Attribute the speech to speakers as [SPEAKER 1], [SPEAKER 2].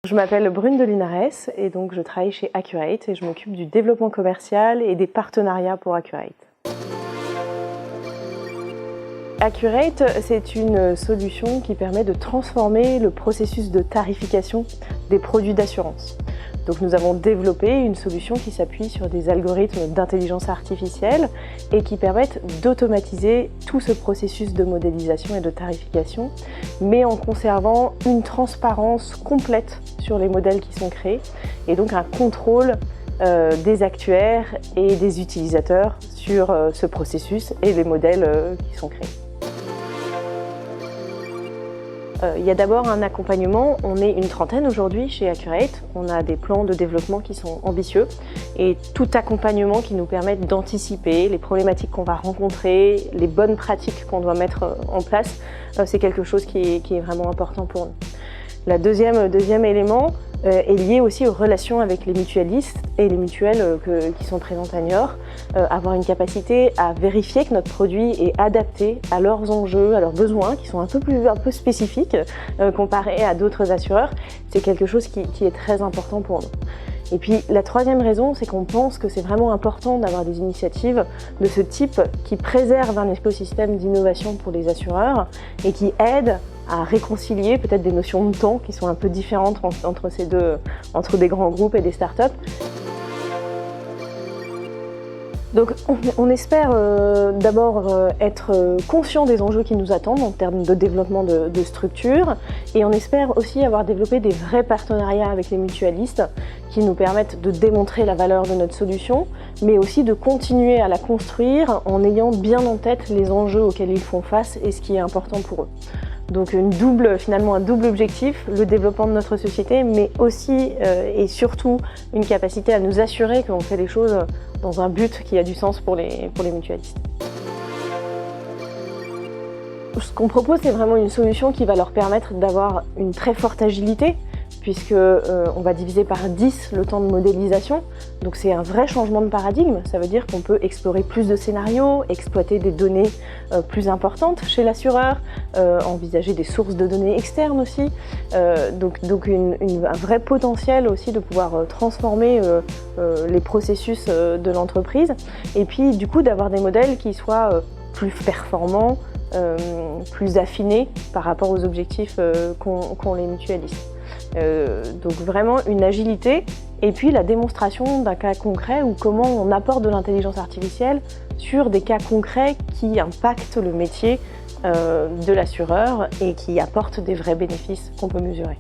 [SPEAKER 1] Je m'appelle Brune de Linares et donc je travaille chez Accurate et je m'occupe du développement commercial et des partenariats pour Accurate. Accurate, c'est une solution qui permet de transformer le processus de tarification des produits d'assurance. Donc nous avons développé une solution qui s'appuie sur des algorithmes d'intelligence artificielle et qui permettent d'automatiser tout ce processus de modélisation et de tarification, mais en conservant une transparence complète sur les modèles qui sont créés et donc un contrôle des actuaires et des utilisateurs sur ce processus et les modèles qui sont créés. Il y a d'abord un accompagnement. On est une trentaine aujourd'hui chez Accurate. On a des plans de développement qui sont ambitieux et tout accompagnement qui nous permet d'anticiper les problématiques qu'on va rencontrer, les bonnes pratiques qu'on doit mettre en place, c'est quelque chose qui est vraiment important pour nous. Le deuxième élément est lié aussi aux relations avec les mutualistes et les mutuelles qui sont présentes à Niort. Avoir une capacité à vérifier que notre produit est adapté à leurs enjeux, à leurs besoins, qui sont un peu spécifiques comparés à d'autres assureurs, c'est quelque chose qui est très important pour nous. Et puis la troisième raison, c'est qu'on pense que c'est vraiment important d'avoir des initiatives de ce type qui préservent un écosystème d'innovation pour les assureurs et qui aident à réconcilier peut-être des notions de temps qui sont un peu différentes entre des grands groupes et des startups. Donc on espère d'abord être conscient des enjeux qui nous attendent en termes de développement de structures et on espère aussi avoir développé des vrais partenariats avec les mutualistes qui nous permettent de démontrer la valeur de notre solution mais aussi de continuer à la construire en ayant bien en tête les enjeux auxquels ils font face et ce qui est important pour eux. Donc finalement un double objectif, le développement de notre société, mais aussi et surtout une capacité à nous assurer qu'on fait les choses dans un but qui a du sens pour les mutualistes. Ce qu'on propose, c'est vraiment une solution qui va leur permettre d'avoir une très forte agilité, puisqu'on va diviser par 10 le temps de modélisation. Donc c'est un vrai changement de paradigme. Ça veut dire qu'on peut explorer plus de scénarios, exploiter des données plus importantes chez l'assureur, envisager des sources de données externes aussi. Donc un vrai potentiel aussi de pouvoir transformer les processus de l'entreprise. Et puis du coup d'avoir des modèles qui soient plus performants, plus affinés par rapport aux objectifs qu'ont les mutualistes. Donc vraiment une agilité et puis la démonstration d'un cas concret ou comment on apporte de l'intelligence artificielle sur des cas concrets qui impactent le métier de l'assureur et qui apportent des vrais bénéfices qu'on peut mesurer.